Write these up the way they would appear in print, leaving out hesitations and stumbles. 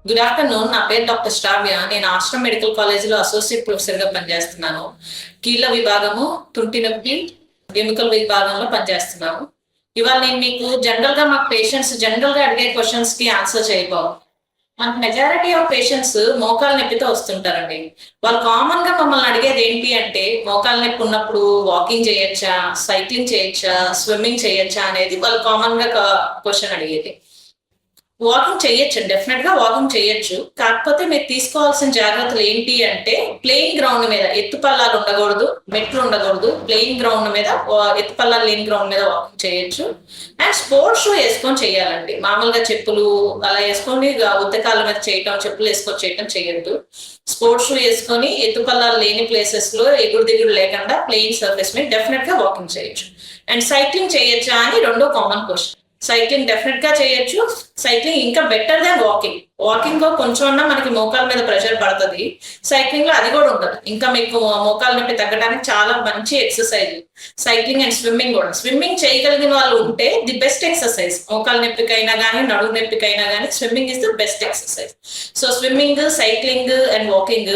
Good afternoon. నా పేరు doctor శ్రావ్య. నేను ఆశ్రమ్ మెడికల్ కాలేజీలో అసోసియేట్ ప్రొఫెసర్గా పనిచేస్తున్నాను. కీళ్ళ విభాగము, తుంటి నొప్పి, ఎముకల విభాగంలో పనిచేస్తున్నాను. ఇవాళ నేను మీకు జనరల్గా మాకు పేషెంట్స్ జనరల్గా అడిగే క్వశ్చన్స్కి ఆన్సర్ చేయబోను. మనకు మెజారిటీ ఆఫ్ పేషెంట్స్ మోకాలు నొప్పితో వస్తుంటారండి. వాళ్ళు కామన్గా మమ్మల్ని అడిగేది ఏంటి అంటే, మోకాలు నొప్పి ఉన్నప్పుడు వాకింగ్ చేయొచ్చా, సైక్లింగ్ చేయొచ్చా, స్విమ్మింగ్ చేయొచ్చా అనేది వాళ్ళు కామన్గా క్వశ్చన్ అడిగేది. వాకింగ్ చేయొచ్చు, డెఫినెట్ గా వాకింగ్ చేయొచ్చు. కాకపోతే మీరు తీసుకోవాల్సిన జాగ్రత్తలు ఏంటి అంటే, ప్లేయింగ్ గ్రౌండ్ మీద ఎత్తుపల్లాలు ఉండకూడదు, మెట్లు ఉండకూడదు. ప్లేయింగ్ గ్రౌండ్ మీద, ఎత్తుపల్లాలు లేని గ్రౌండ్ మీద వాకింగ్ చేయొచ్చు. అండ్ స్పోర్ట్స్ షూ వేసుకొని చేయాలండి. మామూలుగా చెప్పులు అలా వేసుకొని ఉద్దకాల మీద చేయటం, చెప్పులు వేసుకొని చేయటం చేయొద్దు. స్పోర్ట్స్ షూ వేసుకొని ఎత్తుపల్లాలు లేని ప్లేసెస్ లో ఎగుడు దిగుడు లేకుండా ప్లేయింగ్ సర్ఫేస్ మీద డెఫినెట్ గా వాకింగ్ చేయొచ్చు. అండ్ సైక్లింగ్ చేయొచ్చా అని రెండో కామన్ క్వశ్చన్. సైక్లింగ్ డెఫినెట్ గా చేయొచ్చు. సైక్లింగ్ ఇంకా బెటర్ దాన్ వాకింగ్. వాకింగ్ లో కొంచెం అన్నా మనకి మోకాల మీద ప్రెషర్ పడుతుంది, సైక్లింగ్ లో అది కూడా ఉండదు. ఇంకా మీకు మోకాల నొప్పి తగ్గడానికి చాలా మంచి ఎక్సర్సైజ్ సైక్లింగ్. అండ్ స్విమ్మింగ్ కూడా, స్విమ్మింగ్ చేయగలిగిన వాళ్ళు ఉంటే ది బెస్ట్ ఎక్సర్సైజ్. మోకాల నొప్పికైనా కానీ, నడుము నొప్పికైనా కానీ swimming is the best exercise. So swimming, cycling and walking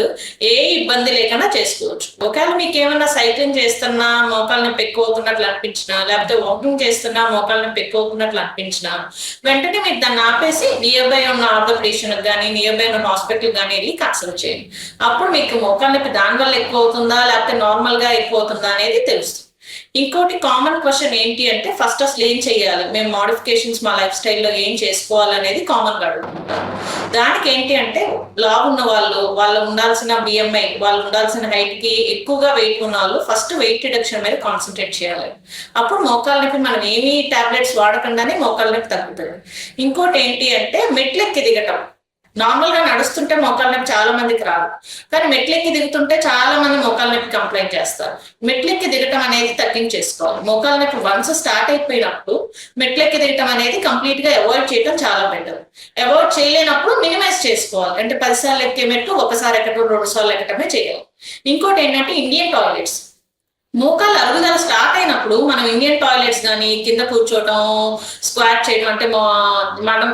ఏ ఇబ్బంది లేకుండా చేసుకోవచ్చు. ఒకవేళ మీకు ఏమన్నా సైక్లింగ్ చేస్తున్నా మోకాల నొప్పి ఎక్కువ అవుతున్నట్లు అనిపించినా, లేకపోతే వాకింగ్ చేస్తున్నా మోకాల నొప్పి ఎక్కువ అవుతున్నట్లు అనిపించినా, వెంటనే మీరు దాన్ని ఆపేసి నియర్ బై ఉన్న ఆర్థోపెడిషియన్ కానీ, నియర్ బై ఉన్న హాస్పిటల్ కానీ వెళ్ళి కన్సల్ట్ చేయండి. అప్పుడు మీకు మోకాల నొప్పి దానివల్ల ఎక్కువ అవుతుందా, లేకపోతే నార్మల్ గా ఎక్కువ అవుతుందా అనేది తెలుస్తుంది. ఇంకోటి కామన్ క్వశ్చన్ ఏంటి అంటే, ఫస్ట్ అసలు ఏం చేయాలి, మేము మోడిఫికేషన్స్ మా లైఫ్ స్టైల్లో ఏం చేసుకోవాలనేది కామన్ గా అడుగుతుంటారు. దానికి ఏంటి అంటే, లావు ఉన్న వాళ్ళు ఉండాల్సిన బిఎంఐ, వాళ్ళు ఉండాల్సిన హైట్ కి ఎక్కువగా వెయిట్ ఉన్న వాళ్ళు ఫస్ట్ వెయిట్ రిడక్షన్ మీద కాన్సన్ట్రేట్ చేయాలి. అప్పుడు మోకాల నొప్పి మనం ఏమీ టాబ్లెట్స్ వాడకుండానే మోకాల నొప్పి తగ్గుతుంది. ఇంకోటి ఏంటి అంటే, మెట్లెక్కి దిగటం. నార్మల్ గా నడుస్తుంటే మోకాల నొప్పి చాలా మందికి రాదు, కానీ మెట్లెక్కి దిగుతుంటే చాలా మంది మోకాల నొప్పి కంప్లైంట్ చేస్తారు. మెట్లెక్కి దిగటం అనేది తగ్గించేసుకోవాలి. మోకాల నొప్పి వన్స్ స్టార్ట్ అయిపోయినప్పుడు మెట్లెక్కి దిగటం అనేది కంప్లీట్ గా అవాయిడ్ చేయడం చాలా బెటర్. అవాయిడ్ చేయలేనప్పుడు మినిమైజ్ చేసుకోవాలి. అంటే 10 సార్లు ఎక్కే మెట్లు ఒకసారి ఎక్కడం, 2 సార్లు ఎక్కడమే చేయాలి. ఇంకోటి ఏంటంటే, ఇండియన్ టాయిలెట్స్. మోకాళ్ళ అరుగుదల స్టార్ట్ అయినప్పుడు మనం ఇండియన్ టాయిలెట్స్ కానీ, కింద కూర్చోవడం, స్క్వాట్ చేయడం, అంటే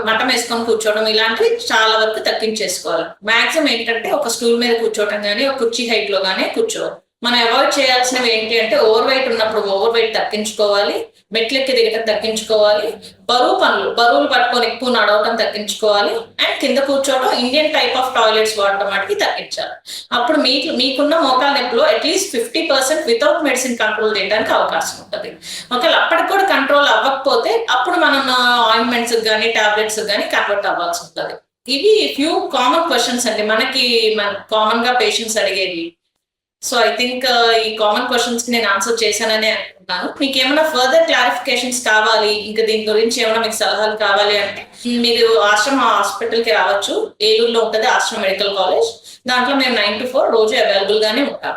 మటం వేసుకొని కూర్చోవడం, ఇలాంటివి చాలా వరకు తగ్గించేసుకోవాలి. మాక్సిమం ఏంటంటే, ఒక స్టూల్ మీద కూర్చోవడం కానీ, ఒక కుర్చీ హైట్ లో కానీ కూర్చోవాలి. మనం అవాయిడ్ చేయాల్సినవి ఏంటి అంటే, ఓవర్ వెయిట్ ఉన్నప్పుడు ఓవర్ వెయిట్ తగ్గించుకోవాలి, మెట్లెక్కి దిగటం తగ్గించుకోవాలి, బరువులు పట్టుకొని ఎక్కువ నడవటం తగ్గించుకోవాలి, అండ్ కింద కూర్చోవడం, ఇండియన్ టైప్ ఆఫ్ టాయిలెట్స్ వాడటం వాటికి తగ్గించాలి. అప్పుడు మీకున్న మోకాల నొప్పిలో అట్లీస్ట్ 50% వితౌట్ మెడిసిన్ కంట్రోల్ చేయడానికి అవకాశం ఉంటుంది. ఒకవేళ అప్పటికి కూడా కంట్రోల్ అవ్వకపోతే అప్పుడు మనం ఆయింట్మెంట్స్ కానీ, టాబ్లెట్స్ కానీ కన్వర్ట్ అవ్వాల్సి ఉంటుంది. ఇవి ఫ్యూ కామన్ క్వశ్చన్స్ అండి మనకి కామన్ గా పేషెంట్స్ అడిగేది. సో ఐ థింక్ ఈ కామన్ క్వశ్చన్స్ కి నేను ఆన్సర్ చేశానని అనుకుంటున్నాను. మీకు ఏమైనా ఫర్దర్ క్లారిఫికేషన్స్ కావాలి, ఇంకా దీని గురించి ఏమైనా మీకు సలహాలు కావాలి అంటే, మీరు ఆశ్రమ హాస్పిటల్ కి రావచ్చు. ఏలూరులో ఉంటుంది ఆశ్రమ మెడికల్ కాలేజ్. దాంట్లో మేము 9 to 4 రోజు అవైలబుల్ గానే ఉంటాం.